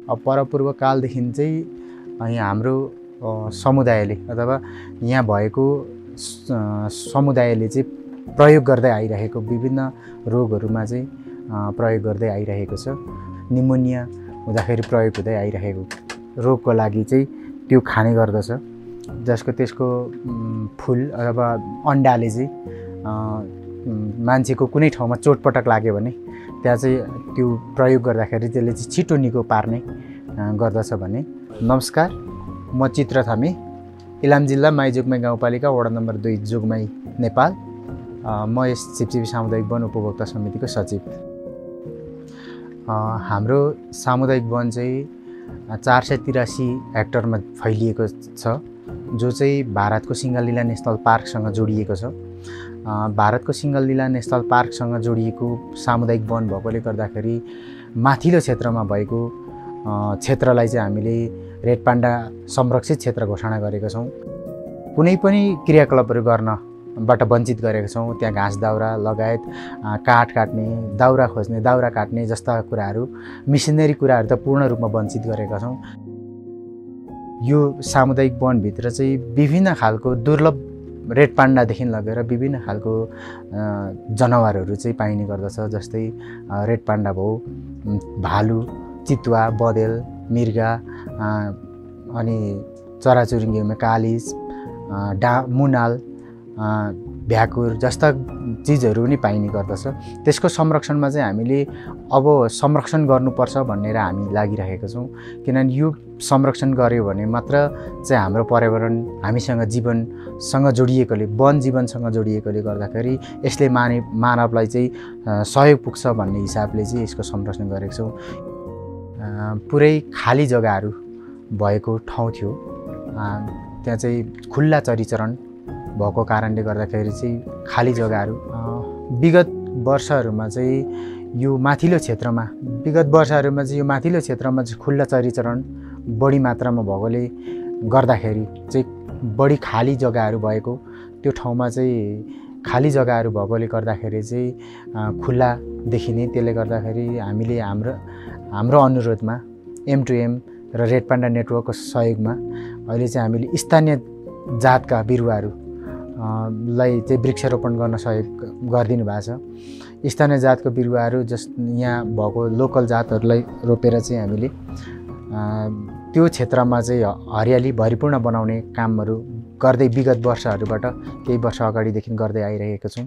परपूर्व कालदेखि चाहिँ यहाँ हाम्रो समुदायले अथवा यहाँ भएको समुदायले चाहिँ प्रयोग गर्दै आइरहेको विभिन्न रोगहरूमा चाहिँ प्रयोग गर्दै आइरहेको छ। निमोनिया हुँदाखेरि प्रयोग हुँदै आइरहेको रोगको लागि चाहिँ त्यो खाने गर्दछ, जसको त्यसको फुल अथवा अन्डाले चाहिँ मान्छेको कुनै ठाउँमा चोटपटक लाग्यो भने त्यहाँ चाहिँ त्यो प्रयोग गर्दाखेरि त्यसले चाहिँ छिटो निको पार्ने गर्दछ भने। नमस्कार, म चित्र थामी, इलाम जिल्ला माइजोगमाई गाउँपालिका वडा नम्बर 2 जोगमाई नेपाल। म यस छिपछिपी सामुदायिक वन उपभोक्ता समितिको सचिव। हाम्रो सामुदायिक वन चाहिँ 483 हेक्टरमा फैलिएको छ, जो चाहिँ भारतको सिङ्गलिला नेसनल पार्कसँग जोडिएको छ। भारतको सिङ्गलिला नेसनल पार्कसँग जोडिएको सामुदायिक वन भएकोले गर्दाखेरि माथिल्लो क्षेत्रमा भएको क्षेत्रलाई चाहिँ हामीले रेड पान्डा संरक्षित क्षेत्र घोषणा गरेका छौँ। कुनै पनि क्रियाकलापहरू गर्नबाट वञ्चित गरेका छौँ। त्यहाँ घाँस दाउरा लगायत काठ काट्ने, दाउरा खोज्ने, दाउरा काट्ने जस्ता कुराहरू, मिसनरी कुराहरू त पूर्ण रूपमा वञ्चित गरेका छौँ। यो सामुदायिक वनभित्र चाहिँ विभिन्न खालको दुर्लभ रेड पान्डादेखि लगेर विभिन्न खालको जनावरहरू चाहिँ पाइने गर्दछ। जस्तै रेड पान्डा भयो, भालु, चितुवा, बँदेल, मृगा, अनि चराचुरुङ्गीमा कालिज, मुनाल, भ्याकुर जस्ता चिजहरू पनि पाइने गर्दछ। त्यसको संरक्षणमा चाहिँ हामीले अब संरक्षण गर्नुपर्छ भनेर हामी लागिरहेका छौँ। किनभने यो संरक्षण गऱ्यो भने मात्र चाहिँ हाम्रो पर्यावरण हामीसँग जीवनसँग जोडिएकोले, वन जीवनसँग जोडिएकोले गर्दाखेरि यसले मानवलाई चाहिँ सहयोग पुग्छ भन्ने हिसाबले चाहिँ यसको संरक्षण गरेको छौँ। पुरै खाली जग्गाहरू भएको ठाउँ थियो, त्यहाँ चाहिँ खुल्ला चरीचरण भएको कारणले गर्दाखेरि चाहिँ खाली जग्गाहरू विगत वर्षहरूमा चाहिँ यो माथिल्लो क्षेत्रमा चाहिँ खुल्ला चरीचरण बढी मात्रामा भएकोले गर्दाखेरि चाहिँ बढी खाली जग्गाहरू भएको त्यो ठाउँमा चाहिँ खाली जग्गाहरू भएकोले गर्दाखेरि चाहिँ खुल्ला देखिने। त्यसले गर्दाखेरि हामीले हाम्रो अनुरोधमा M2M र रेड पान्डा नेटवर्कको सहयोगमा अहिले चाहिँ हामीले स्थानीय जातका बिरुवाहरू लाई चाहिँ वृक्षारोपण गर्न सहयोग गरिदिनु भएको छ। स्थानीय जातको बिरुवाहरू यहाँ भएको लोकल जातहरूलाई रोपेर चाहिँ हामीले त्यो क्षेत्रमा चाहिँ हरियाली भरिपूर्ण बनाउने कामहरू गर्दै विगत वर्षहरूबाट केही वर्ष अगाडिदेखि गर्दै आइरहेका छौँ।